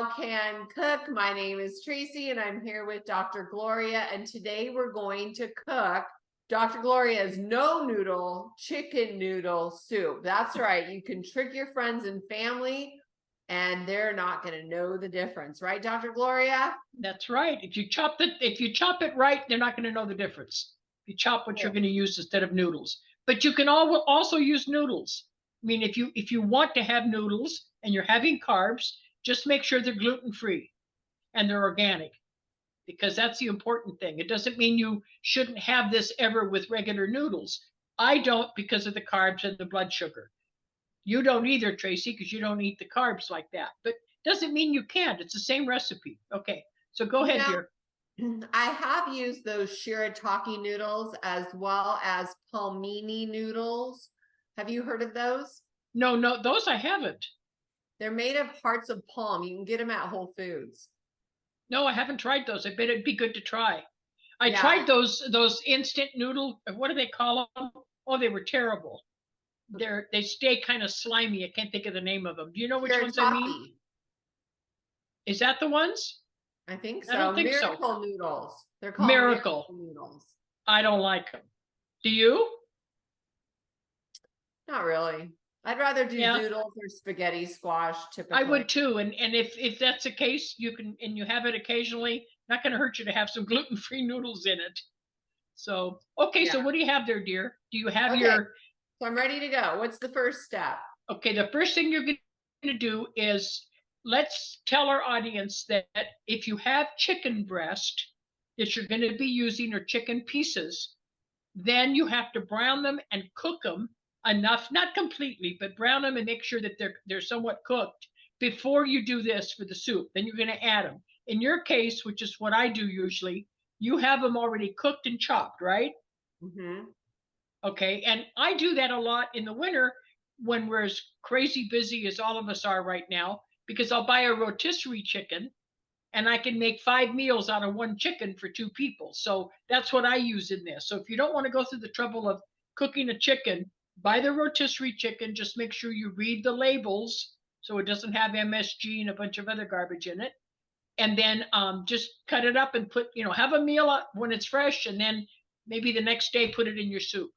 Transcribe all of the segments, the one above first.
y'all can cook. My name is Tracy and I'm here with Dr. Gloria, and today we're going to cook Dr. Gloria's no noodle chicken noodle soup. That's right. You can trick your friends and family and they're not going to know the difference, right, Dr. Gloria? That's right. If you chop it right, they're not going to know the difference. If you chop what you're going to use instead of noodles. But you can also use noodles. I mean, if you want to have noodles and you're having carbs, just make sure they're gluten-free and they're organic, because that's the important thing. It doesn't mean you shouldn't have this ever with regular noodles. I don't, because of the carbs and the blood sugar. You don't either, Tracy, because you don't eat the carbs like that. But doesn't mean you can't. It's the same recipe. Okay, so go ahead, dear. I have used those shirataki noodles as well as palmini noodles. Have you heard of those? No, those I haven't. They're made of hearts of palm. You can get them at Whole Foods. No, I haven't tried those. I bet it'd be good to try. I tried those instant noodle. What do they call them? Oh, they were terrible. They stay kind of slimy. I can't think of the name of them. Do you know which ones I mean? Is that the ones? I think so. I don't think Miracle noodles. They're called Miracle noodles. I don't like them. Do you? Not really. I'd rather do noodles or spaghetti squash typically. I would too. And if that's the case, you can, and you have it occasionally, not going to hurt you to have some gluten-free noodles in it. So, okay, so what do you have there, dear? Do you have your... So I'm ready to go. What's the first step? Okay, the first thing you're going to do is, let's tell our audience that if you have chicken breast that you're going to be using, or chicken pieces, then you have to brown them and cook them enough, not completely, but brown them and make sure that they're somewhat cooked before you do this for the soup. Then you're going to add them. In your case, which is what I do usually, you have them already cooked and chopped, right? Mm-hmm. Okay, and I do that a lot in the winter when we're as crazy busy as all of us are right now, because I'll buy a rotisserie chicken and I can make 5 meals out of one chicken for 2 people. So that's what I use in this. So if you don't want to go through the trouble of cooking a chicken, buy the rotisserie chicken. Just make sure you read the labels so it doesn't have MSG and a bunch of other garbage in it. And then just cut it up and have a meal when it's fresh, and then maybe the next day put it in your soup.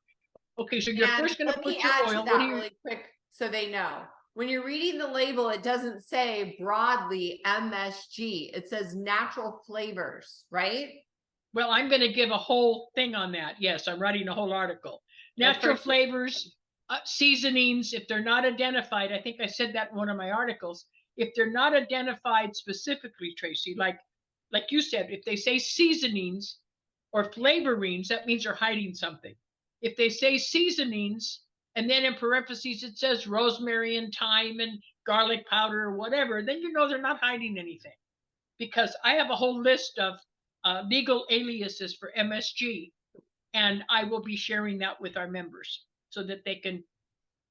Okay, so you're first going to put your oil. Let me add to that really quick so they know. When you're reading the label, it doesn't say broadly MSG. It says natural flavors, right? Well, I'm going to give a whole thing on that. Yes, I'm writing a whole article. Natural flavors, seasonings, if they're not identified, I think I said that in one of my articles, if they're not identified specifically, Tracy, like you said, if they say seasonings or flavorings, that means they're hiding something. If they say seasonings, and then in parentheses it says rosemary and thyme and garlic powder or whatever, then you know they're not hiding anything. Because I have a whole list of legal aliases for MSG, and I will be sharing that with our members so that they can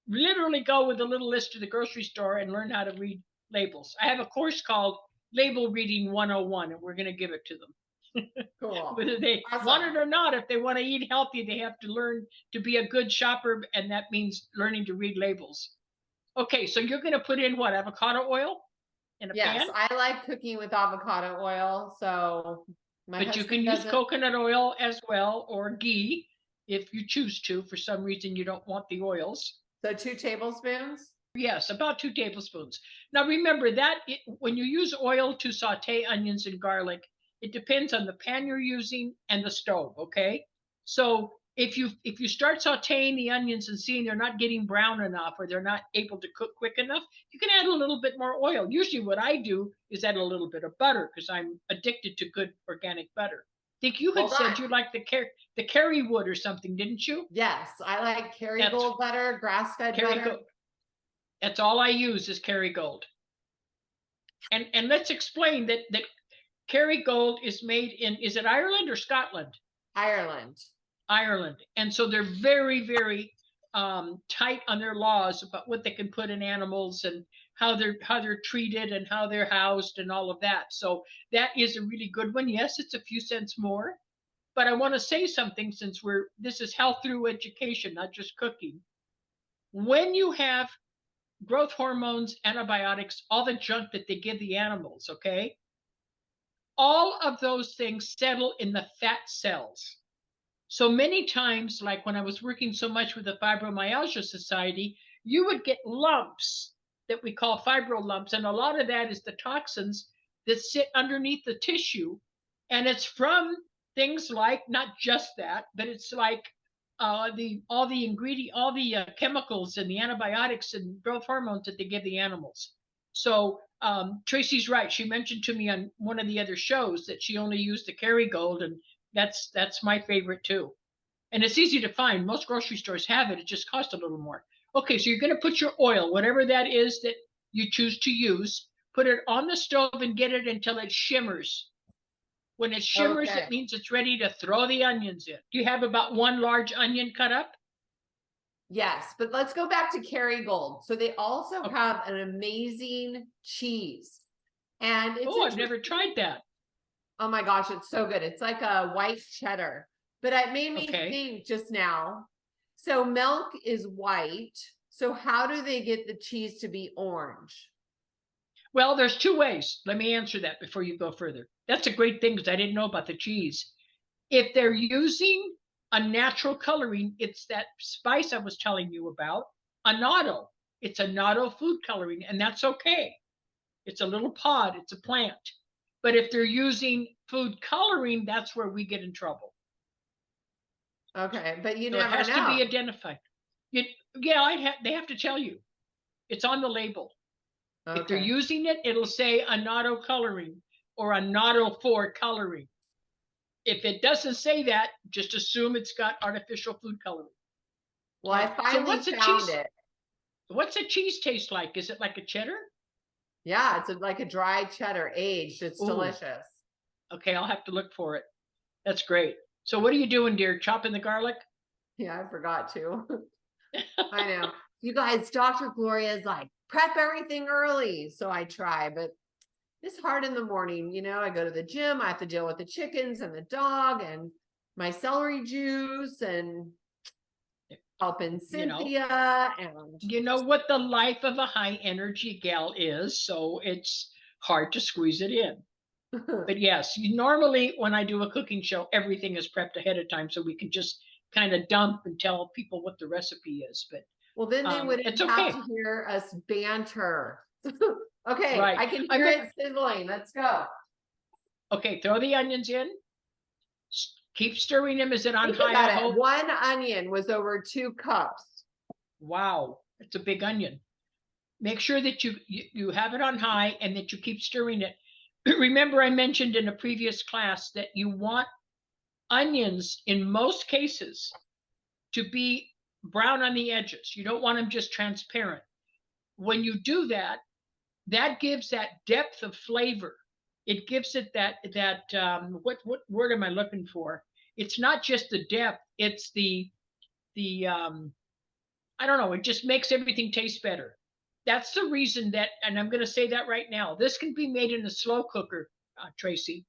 literally go with a little list to the grocery store and learn how to read labels. I have a course called Label Reading 101, and we're going to give it to them. Cool. Whether they want it or not, if they want to eat healthy, they have to learn to be a good shopper, and that means learning to read labels. Okay, so you're going to put in what, avocado oil in a pan? Yes, I like cooking with avocado oil, so but you can use coconut oil as well, or ghee, if you choose to. For some reason, you don't want the oils. So 2 tablespoons? Yes, about 2 tablespoons. Now remember that when you use oil to saute onions and garlic, it depends on the pan you're using and the stove, okay? So if you start sauteing the onions and seeing they're not getting brown enough, or they're not able to cook quick enough, you can add a little bit more oil. Usually what I do is add a little bit of butter, because I'm addicted to good organic butter. I think you had said you like the Kerrywood or something, didn't you? Yes, I like Kerrygold butter, grass-fed butter. That's all I use is Kerrygold. And let's explain that Kerrygold is made in, is it Ireland or Scotland? Ireland. And so they're very, very tight on their laws about what they can put in animals and how they're treated and how they're housed and all of that. So that is a really good one. Yes, it's a few cents more, but I want to say something, since this is health through education, not just cooking. When you have growth hormones, antibiotics, all the junk that they give the animals, okay? All of those things settle in the fat cells. So many times, like when I was working so much with the Fibromyalgia Society, you would get lumps that we call fibro lumps. And a lot of that is the toxins that sit underneath the tissue. And it's from things like, not just that, but it's like all the chemicals and the antibiotics and growth hormones that they give the animals. So Tracy's right. She mentioned to me on one of the other shows that she only used the Kerrygold, and that's my favorite too. And it's easy to find. Most grocery stores have it. It just costs a little more. Okay, so you're going to put your oil, whatever that is that you choose to use, put it on the stove and get it until it shimmers. When it shimmers, Okay. it means it's ready to throw the onions in. Do you have about one large onion cut up? Yes, but let's go back to Kerrygold. So they also Okay. have an amazing cheese. And it's Oh, I've never tried that. Oh my gosh, it's so good. It's like a white cheddar. But it made me Okay. think just now. So milk is white. So how do they get the cheese to be orange? Well, there's two ways. Let me answer that before you go further. That's a great thing because I didn't know about the cheese. If they're using a natural coloring, it's that spice I was telling you about, annatto. It's annatto food coloring, and that's okay. It's a little pod, it's a plant. But if they're using food coloring, that's where we get in trouble. Okay, but you So it never has to know. be identified. Yeah, they have to tell you. It's on the label. If they're Okay. using it, it'll say annatto coloring or annatto 4 coloring. If it doesn't say that, just assume it's got artificial food coloring. Well, I So finally found it. what's a cheese taste like? Is it like a cheddar? Yeah, it's like a dry cheddar aged. It's Ooh, delicious. okay, I'll have to look for it. That's great. So what are you doing, dear? Chopping the garlic? Yeah, I forgot to. I know. You guys, Dr. Gloria is like, prep everything early. So I try, but it's hard in the morning. You know, I go to the gym, I have to deal with the chickens and the dog and my celery juice and helping You know, Cynthia. And you know what the life of a high energy gal is, so it's hard to squeeze it in. But yes, normally when I do a cooking show, everything is prepped ahead of time so we can just kind of dump and tell people what the recipe is. But well, then they wouldn't it's have okay. to hear us banter. Okay, Right. I can hear it sizzling. Let's go. Okay, throw the onions in. Keep stirring them. Is it on Think high, about I it. hope? 1 onion was over 2 cups. Wow, it's a big onion. Make sure that you have it on high and that you keep stirring it. Remember, I mentioned in a previous class that you want onions, in most cases, to be brown on the edges. You don't want them just transparent. When you do that, that gives that depth of flavor. It gives it that what word am I looking for? It's not just the depth. It's the I don't know. It just makes everything taste better. That's the reason that, and I'm going to say that right now. This can be made in a slow cooker, Tracy.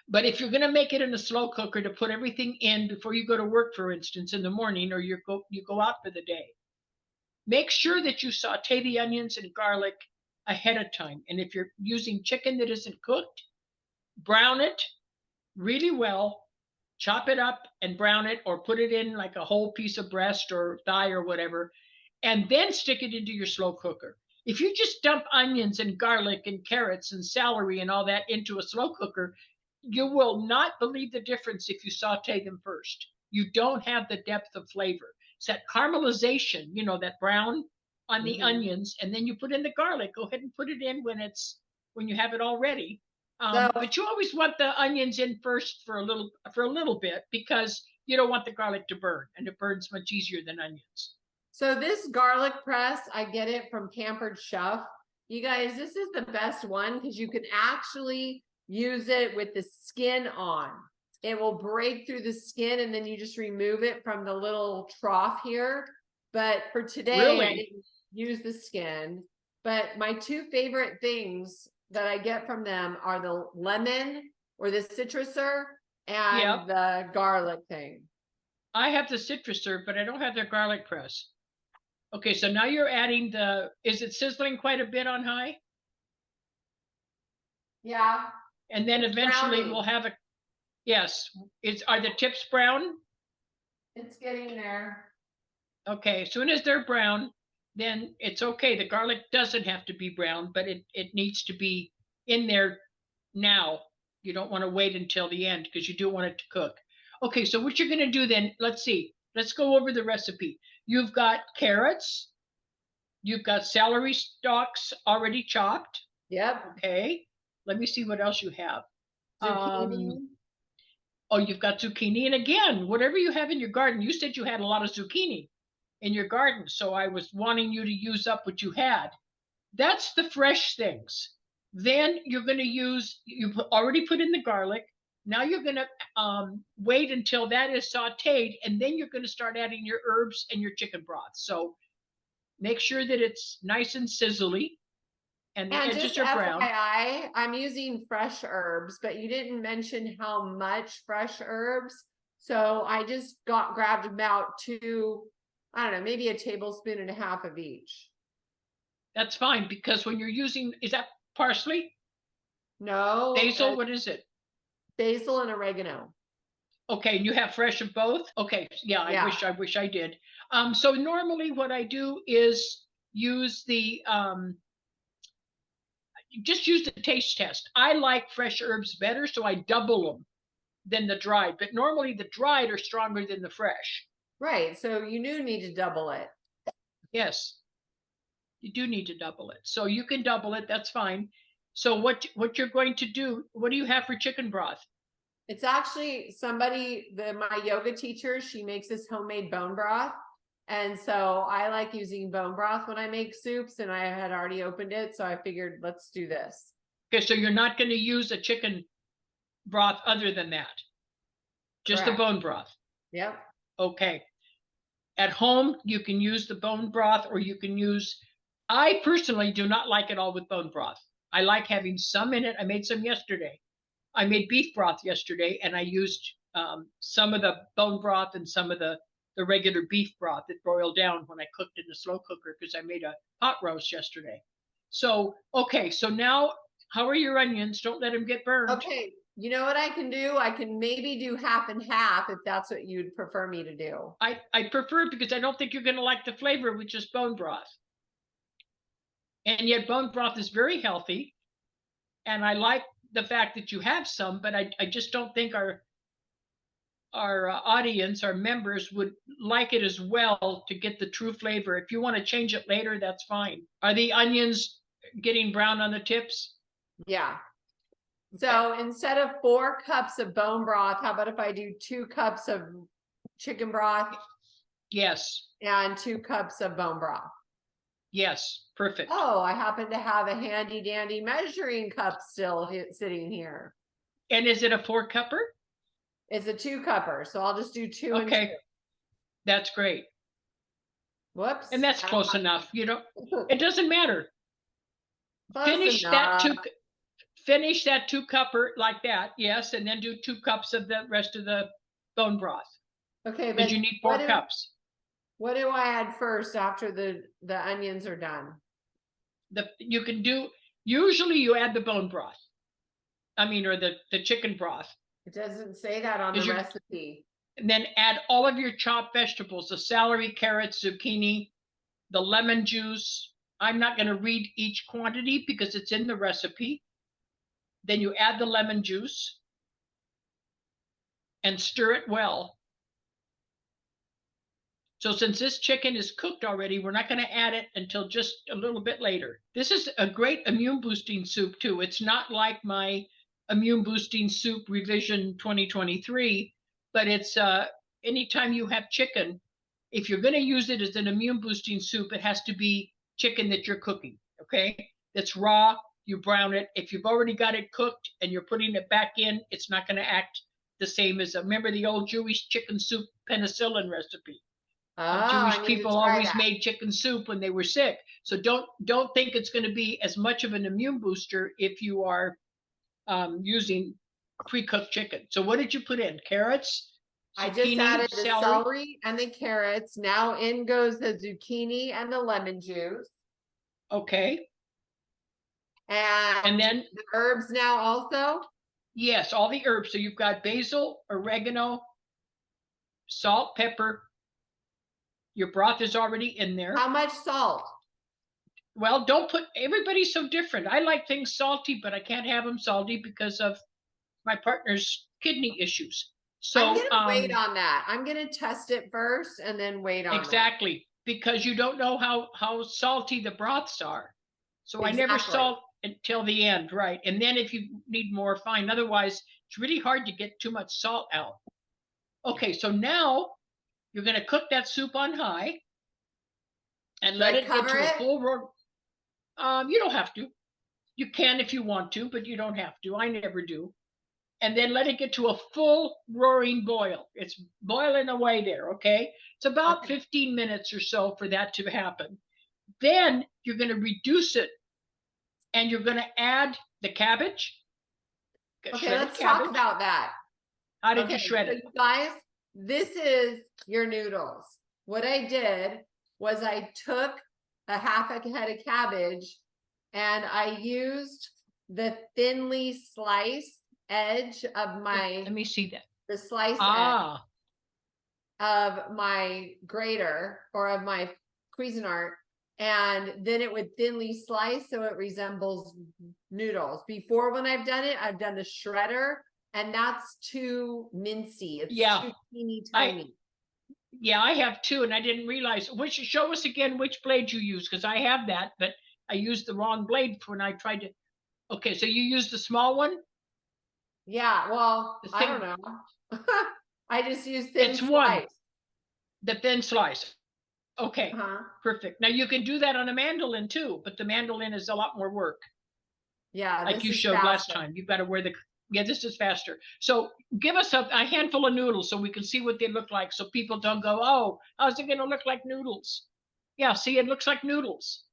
But if you're going to make it in a slow cooker to put everything in before you go to work, for instance, in the morning, or you go out for the day, make sure that you saute the onions and garlic ahead of time. And if you're using chicken that isn't cooked, brown it really well, chop it up and brown it, or put it in like a whole piece of breast or thigh or whatever, and then stick it into your slow cooker. If you just dump onions and garlic and carrots and celery and all that into a slow cooker, you will not believe the difference if you saute them first. You don't have the depth of flavor. It's that caramelization, you know, that brown on the onions, and then you put in the garlic. Go ahead and put it in when you have it all ready. So, But you always want the onions in first for a little bit because you don't want the garlic to burn, and it burns much easier than onions. so this garlic press, I get it from Pampered Chef. You guys, this is the best one because you can actually use it with the skin on. It will break through the skin and then you just remove it from the little trough here. But for today, Really? I didn't use the skin. But my two favorite things that I get from them are the lemon or the citruser and Yep. the garlic thing. I have the citruser, but I don't have their garlic press. Okay, so now you're adding is it sizzling quite a bit on high? Yeah, And then it's eventually browning. we'll have yes, are the tips brown? It's getting there. Okay, as soon as they're brown, then it's okay. The garlic doesn't have to be brown, but it needs to be in there now. You don't want to wait until the end because you do want it to cook. Okay, so what you're going to do then, let's see. Let's go over the recipe. You've got carrots. You've got celery stalks already chopped. Yep. Okay. Let me see what else you have. Zucchini. Oh, you've got zucchini. And again, whatever you have in your garden, you said you had a lot of zucchini in your garden. So I was wanting you to use up what you had. That's the fresh things. Then you're going to you've already put in the garlic. Now you're going to wait until that is sauteed, and then you're going to start adding your herbs and your chicken broth. So make sure that it's nice and sizzly and the And edges just are brown. FYI, I'm using fresh herbs, but you didn't mention how much fresh herbs. So I just grabbed about two, I don't know, maybe a tablespoon and a half of each. That's fine because when you're using, is that parsley? No. Basil? What is it? Basil and oregano. Okay, and you have fresh of both? Okay, yeah, I wish I did. So normally what I do is use just use the taste test. I like fresh herbs better, so I double them than the dried. But normally the dried are stronger than the fresh. Right. So you do need to double it. Yes, you do need to double it. So you can double it. That's fine. So what you're going to do? What do you have for chicken broth? It's actually my yoga teacher, she makes this homemade bone broth. And so I like using bone broth when I make soups, and I had already opened it. So I figured, let's do this. Okay, so you're not going to use a chicken broth other than that. Just the Correct. bone broth. Yep. Okay. At home, you can use the bone broth, or you can use, I personally do not like it all with bone broth. I like having some in it. I made some yesterday. I made beef broth yesterday, and I used some of the bone broth and some of the regular beef broth that broiled down when I cooked in the slow cooker because I made a hot roast yesterday. So, okay, so now how are your onions? Don't let them get burned. Okay. You know what I can do? I can maybe do half and half if that's what you'd prefer me to do. I prefer it because I don't think you're going to like the flavor with just bone broth. And yet bone broth is very healthy. And I like the fact that you have some, but I just don't think our audience, our members would like it as well to get the true flavor. If you want to change it later, that's fine. Are the onions getting brown on the tips? Yeah. So instead of 4 cups of bone broth, how about if I do 2 cups of chicken broth? Yes. And 2 cups of bone broth. Yes, perfect. Oh, I happen to have a handy dandy measuring cup still sitting here. And is it a 4-cupper? It's a 2-cupper, so I'll just do 2 okay. and 2. That's great. Whoops. And that's close enough. You know, it doesn't matter. Finish that 2-cupper like that, yes, and then do 2 cups of the rest of the bone broth. Okay, because you need 4 cups. What do I add first after the onions are done? You can do, usually you add the bone broth. I mean, or the chicken broth. It doesn't say that on the recipe. And then add all of your chopped vegetables, the celery, carrots, zucchini, the lemon juice. I'm not going to read each quantity because it's in the recipe. Then you add the lemon juice and stir it well. So since this chicken is cooked already, we're not going to add it until just a little bit later. This is a great immune boosting soup too. It's not like my immune boosting soup revision 2023, but it's anytime you have chicken, if you're going to use it as an immune boosting soup, it has to be chicken that you're cooking, okay? That's raw, you brown it. If you've already got it cooked and you're putting it back in, it's not going to act the same as, remember the old Jewish chicken soup penicillin recipe? Jewish people always made chicken soup when they were sick. So don't think it's going to be as much of an immune booster if you are using pre-cooked chicken. So what did you put in? Carrots, I just zucchini, added the celery. celery and the carrots. Now in goes the zucchini and the lemon juice. Okay. And then the herbs now also? Yes, all the herbs. So you've got basil, oregano, salt, pepper. Your broth is already in there. How much salt? Well, don't put, everybody's so different. I like things salty, but I can't have them salty because of my partner's kidney issues. So I'm gonna wait on that. I'm gonna test it first and then wait on exactly, because you don't know how salty the broths are. So I never salt until the end, right? And then if you need more, fine. Otherwise, it's really hard to get too much salt out. Okay, so now you're going to cook that soup on high and let it get to a full roar. You don't have to. You can if you want to, but you don't have to. I never do. And then let it get to a full roaring boil. It's boiling away there, okay? It's about 15 minutes or so for that to happen. Then you're going to reduce it and you're going to add the cabbage. Okay, let's talk about that. How did you shred it? You guys, this is your noodles. What I did was I took a half a head of cabbage and I used the thinly sliced edge of my, let me see that. The slice edge of my grater or of my Cuisinart, and then it would thinly slice so it resembles noodles. Before, when I've done it, I've done the shredder, and that's too mincy. It's too teeny tiny. I have too, and I didn't realize. Show us again which blade you use, because I have that, but I used the wrong blade when I tried to. Okay, so you used the small one? Yeah, well, I don't know. I just used thin slice. One. The thin slice. Okay, perfect. Now you can do that on a mandolin too, but the mandolin is a lot more work. Yeah, like you showed last time. You've got to wear the. Yeah, this is faster. So give us a handful of noodles so we can see what they look like, so people don't go, oh, how's it going to look like noodles? Yeah, see, it looks like noodles.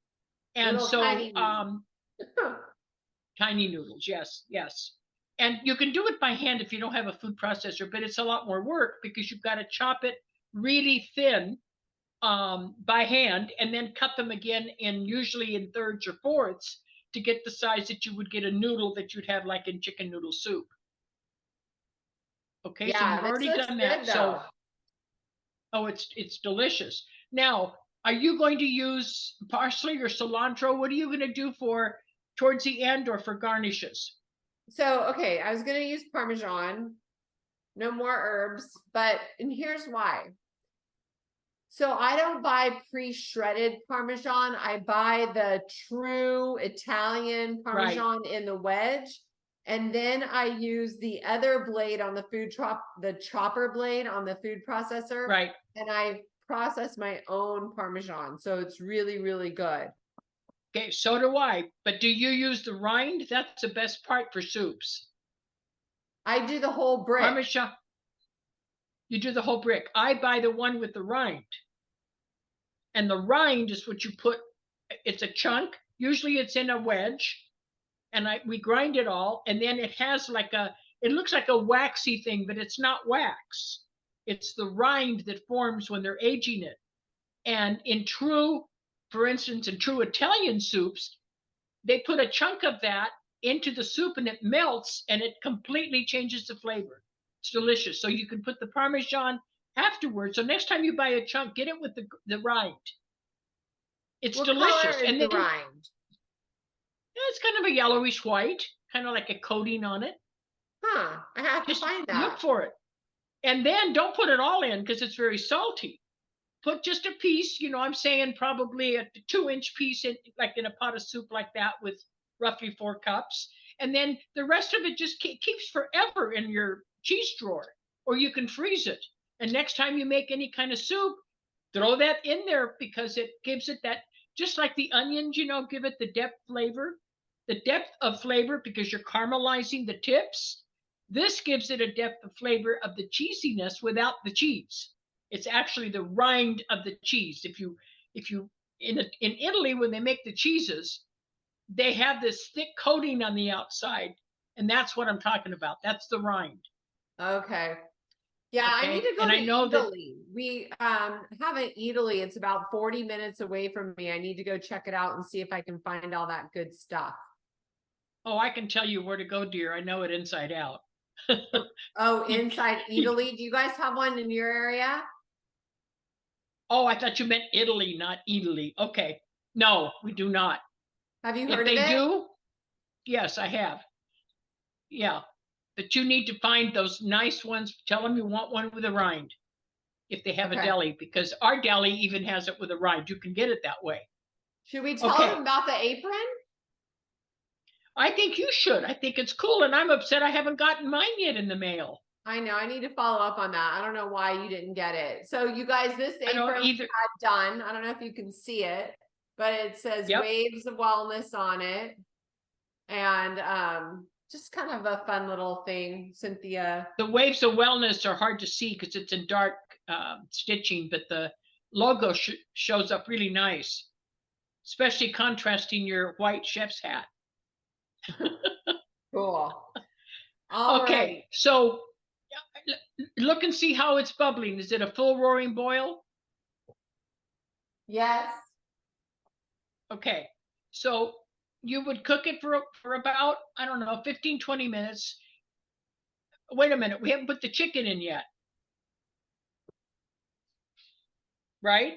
And so tiny noodles, yes. And you can do it by hand if you don't have a food processor, but it's a lot more work because you've got to chop it really thin by hand and then cut them again usually in thirds or fourths to get the size that you would get a noodle that you'd have like in chicken noodle soup. Okay, so you've already done that. So, it's delicious. Now, are you going to use parsley or cilantro? What are you going to do for towards the end or for garnishes? So, okay, I was going to use Parmesan, no more herbs, and here's why. So I don't buy pre-shredded Parmesan. I buy the true Italian Parmesan in the wedge. And then I use the other blade on the chopper blade on the food processor. Right. And I process my own Parmesan. So it's really, really good. Okay, so do I. But do you use the rind? That's the best part for soups. I do the whole brick. Parmesan. You do the whole brick. I buy the one with the rind. And the rind is what you put, it's a chunk. Usually it's in a wedge. And we grind it all. And then it has it looks like a waxy thing, but it's not wax. It's the rind that forms when they're aging it. And for instance, in true Italian soups, they put a chunk of that into the soup and it melts and it completely changes the flavor. It's delicious. So you can put the Parmesan afterwards. So next time you buy a chunk, get it with the rind. It's delicious. And the rind? It's kind of a yellowish white, kind of like a coating on it. I have to find that. Look for it. And then don't put it all in because it's very salty. Put just a piece, I'm saying probably a 2-inch piece in a pot of soup like that with roughly 4 cups. And then the rest of it just keeps forever in your cheese drawer, or you can freeze it. And next time you make any kind of soup, throw that in there because it gives it that, just like the onions, give it the depth of flavor because you're caramelizing the tips. This gives it a depth of flavor of the cheesiness without the cheese. It's actually the rind of the cheese. If you in Italy, when they make the cheeses, they have this thick coating on the outside, and that's what I'm talking about. That's the rind. Okay. Yeah, I need Okay, to go and to I know that. Italy. We have an Italy. It's about 40 minutes away from me. I need to go check it out and see if I can find all that good stuff. Oh, I can tell you where to go, dear. I know it inside out. Oh, inside Italy. Do you guys have one in your area? Oh, I thought you meant Italy, not Italy. Okay. No, we do not. Have you If heard of they it? do, yes, I have. Yeah. But you need to find those nice ones. Tell them you want one with a rind if they have a Okay. deli, because our deli even has it with a rind. You can get it that way. Should we tell Okay. them about the apron? I think you should. I think it's cool. And I'm upset I haven't gotten mine yet in the mail. I know. I need to follow up on that. I don't know why you didn't get it. So you guys, this I don't apron we either. had done. I don't know if you can see it, but it says Yep. Waves of Wellness on it. And just kind of a fun little thing, Cynthia. The waves of wellness are hard to see because it's in dark stitching, but the logo shows up really nice, especially contrasting your white chef's hat. Cool. All Okay, right. so look and see how it's bubbling. Is it a full roaring boil? Yes. Okay, so you would cook it for about, I don't know, 15, 20 minutes. Wait a minute, we haven't put the chicken in yet. Right?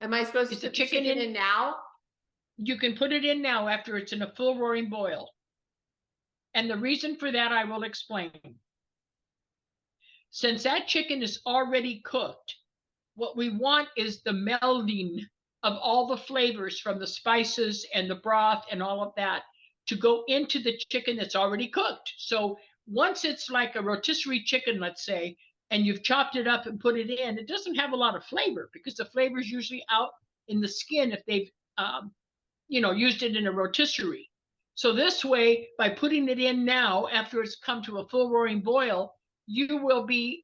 Am I supposed Is to the put the chicken chicken in now? You can put it in now after it's in a full roaring boil. And the reason for that I will explain. Since that chicken is already cooked, what we want is the melding of all the flavors from the spices and the broth and all of that to go into the chicken that's already cooked. So once it's like a rotisserie chicken, let's say, and you've chopped it up and put it in, it doesn't have a lot of flavor because the flavor is usually out in the skin if they've used it in a rotisserie. So this way, by putting it in now, after it's come to a full roaring boil, you will be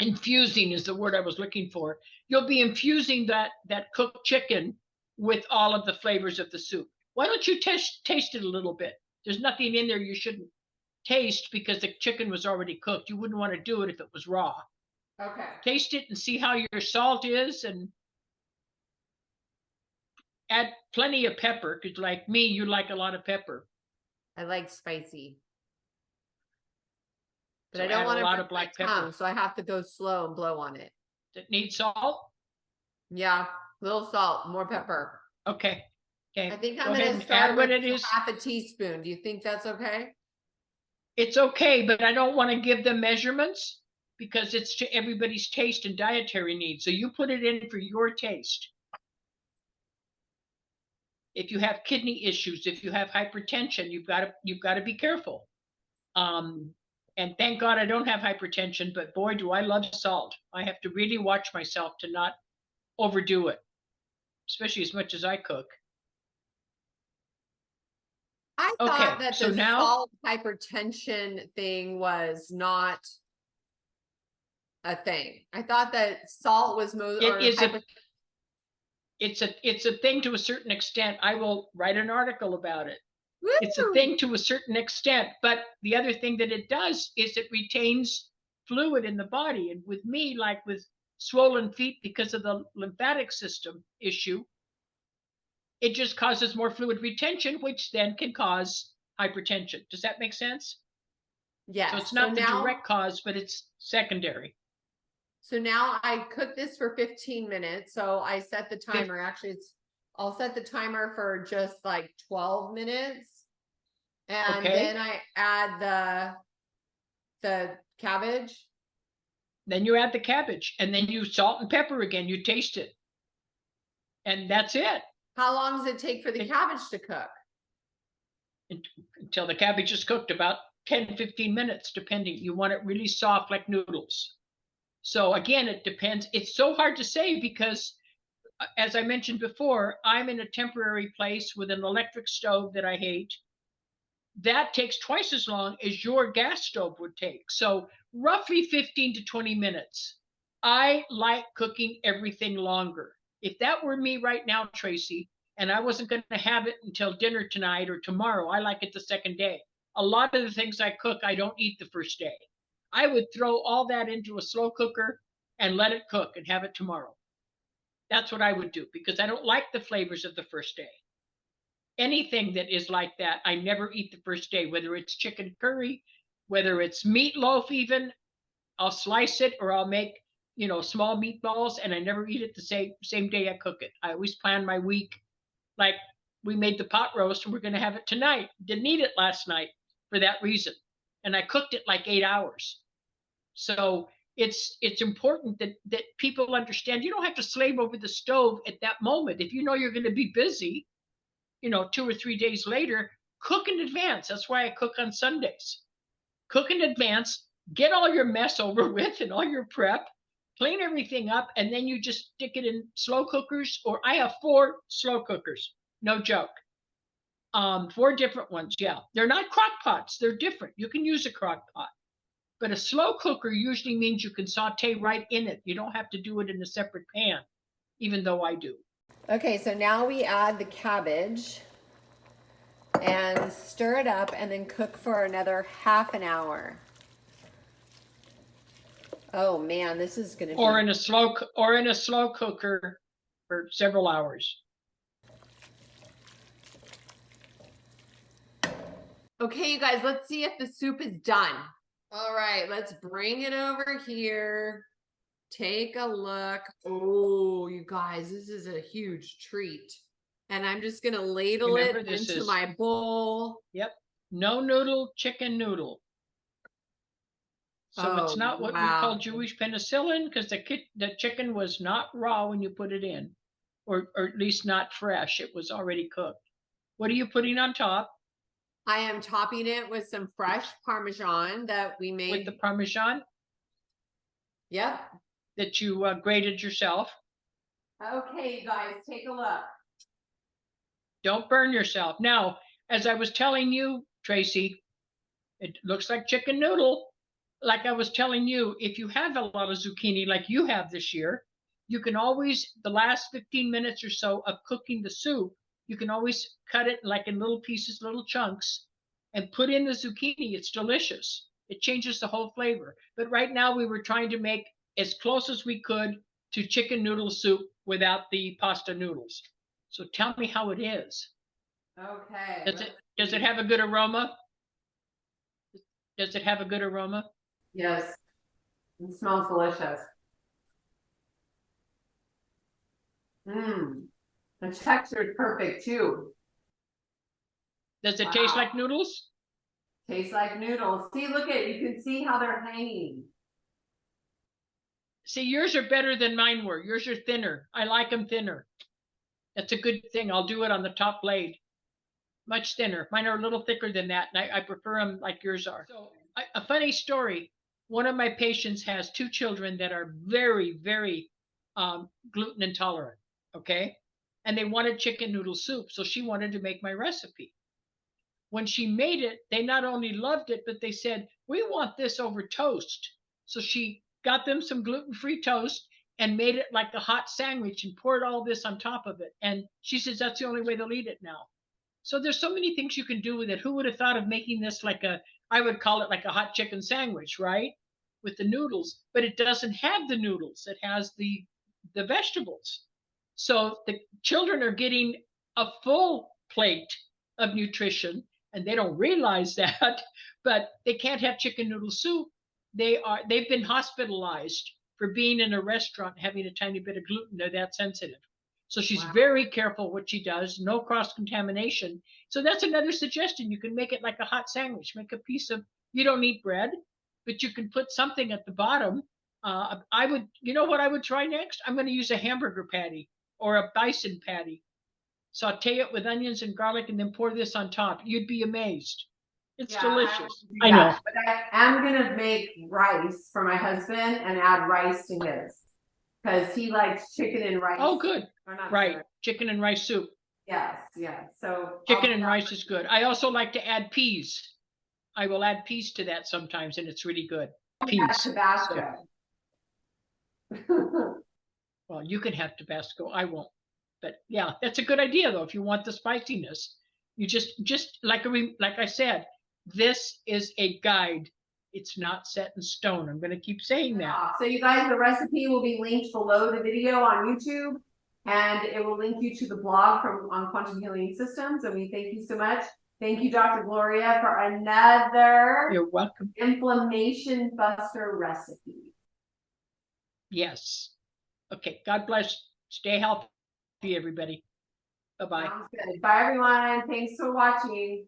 infusing is the word I was looking for. You'll be infusing that cooked chicken with all of the flavors of the soup. Why don't you taste it a little bit? There's nothing in there you shouldn't taste because the chicken was already cooked. You wouldn't want to do it if it was raw. Okay. Taste it and see how your salt is, and add plenty of pepper, because like me, you like a lot of pepper. I like spicy. But So I don't want a lot to of black tongue, pepper. so I have to go slow and blow on it. Does it need salt? Yeah, little salt, more pepper. Okay. Okay. I think Go I'm ahead going and to start add what with it is. half a teaspoon. Do you think that's okay? It's okay, but I don't want to give them measurements because it's to everybody's taste and dietary needs. So you put it in for your taste. If you have kidney issues, if you have hypertension, you've got to be careful. And thank God I don't have hypertension, but boy, do I love salt. I have to really watch myself to not overdo it, especially as much as I cook. I Okay, thought that so the now salt hypertension thing was not a thing. I thought that salt was most. it is it's a thing to a certain extent. I will write an article about it. Woo! It's a thing to a certain extent, but the other thing that it does is it retains fluid in the body. And with me, like with swollen feet because of the lymphatic system issue, it just causes more fluid retention, which then can cause hypertension. Does that make sense? Yes. So it's not the direct cause, but it's secondary. So now I cook this for 15 minutes. So I set the timer. Actually, I'll set the timer for just like 12 minutes. And then I add the cabbage. Then you add the cabbage, and then you salt and pepper again. You taste it. And that's it. How long does it take for the cabbage to cook? Until the cabbage is cooked, about 10, 15 minutes, depending. You want it really soft like noodles. So again, it depends. It's so hard to say because, as I mentioned before, I'm in a temporary place with an electric stove that I hate. That takes twice as long as your gas stove would take. So roughly 15 to 20 minutes. I like cooking everything longer. If that were me right now, Tracy, and I wasn't going to have it until dinner tonight or tomorrow, I like it the second day. a lot of the things I cook, I don't eat the first day. I would throw all that into a slow cooker and let it cook and have it tomorrow. That's what I would do because I don't like the flavors of the first day. Anything that is like that, I never eat the first day, whether it's chicken curry, whether it's meatloaf even, I'll slice it or I'll make, small meatballs and I never eat it the same day I cook it. I always plan my week. Like we made the pot roast and we're going to have it tonight. Didn't eat it last night for that reason. And I cooked it like 8 hours. So it's important that people understand you don't have to slave over the stove at that moment. If you know you're going to be busy, 2 or 3 days later, cook in advance. That's why I cook on Sundays. Cook in advance, get all your mess over with and all your prep, clean everything up, and then you just stick it in slow cookers, or I have 4 slow cookers, no joke. 4 different ones, yeah. They're not crock pots, they're different. You can use a crock pot. But a slow cooker usually means you can saute right in it. You don't have to do it in a separate pan, even though I do. Okay, so now we add the cabbage and stir it up and then cook for another half an hour. Oh man, this is gonna be... Or in a slow cooker for several hours. Okay, you guys, let's see if the soup is done. All right, let's bring it over here. Take a look. Oh, you guys, this is a huge treat. And I'm just gonna ladle it into my bowl. Yep, no noodle, chicken noodle. So it's not what we call Jewish penicillin because the chicken was not raw when you put it in, or at least not fresh. It was already cooked. What are you putting on top? I am topping it with some fresh Parmesan that we made. With the Parmesan? Yep. That you grated yourself. Okay, you guys, take a look. Don't burn yourself. Now, as I was telling you, Tracy, it looks like chicken noodle. Like I was telling you, if you have a lot of zucchini like you have this year, you can always, the last 15 minutes or so of cooking the soup, you can always cut it like in little pieces, little chunks, and put in the zucchini. It's delicious. It changes the whole flavor. But right now we were trying to make as close as we could to chicken noodle soup without the pasta noodles. So tell me how it is. Okay. Does it have a good aroma? Does it have a good aroma? Yes. It smells delicious. Mmm. The texture is perfect too. Does it taste like noodles? Tastes like noodles. See, look at it. You can see how they're hanging. See, yours are better than mine were. Yours are thinner. I like them thinner. That's a good thing. I'll do it on the top blade. Much thinner. Mine are a little thicker than that, and I prefer them like yours are. So, a funny story. One of my patients has 2 children that are very, very gluten intolerant, okay? And they wanted chicken noodle soup, so she wanted to make my recipe. When she made it, they not only loved it, but they said, we want this over toast. So she got them some gluten-free toast and made it like a hot sandwich and poured all this on top of it. And she says, that's the only way they'll eat it now. So there's so many things you can do with it. Who would have thought of making this like I would call it like a hot chicken sandwich, right? With the noodles, but it doesn't have the noodles. It has the vegetables. So the children are getting a full plate of nutrition, and they don't realize that, but they can't have chicken noodle soup. They've been hospitalized for being in a restaurant having a tiny bit of gluten. They're that sensitive. So she's very careful what she does, no cross-contamination. So that's another suggestion. You can make it like a hot sandwich. Make a piece of, you don't need bread, but you can put something at the bottom. You know what I would try next? I'm going to use a hamburger patty or a bison patty. Saute it with onions and garlic and then pour this on top. You'd be amazed. It's delicious. I know. But I am going to make rice for my husband and add rice to his. Because he likes chicken and rice. Oh, good. Right. Sure. Chicken and rice soup. Yes, yeah. So chicken and rice is good. I also like to add peas. I will add peas to that sometimes, and it's really good. Peas. Tabasco. Well, you can have Tabasco. I won't. But yeah, that's a good idea though. If you want the spiciness, you just like I said, This is a guide. It's not set in stone. I'm going to keep saying that. So you guys, the recipe will be linked below the video on YouTube, and it will link you to the blog from on Quantum Healing Systems. And we thank you so much. Thank you, Dr. Gloria, for another You're welcome. inflammation buster recipe. Yes. Okay. God bless. Stay healthy, everybody. Bye-bye. Sounds good. Bye, everyone. Thanks for watching.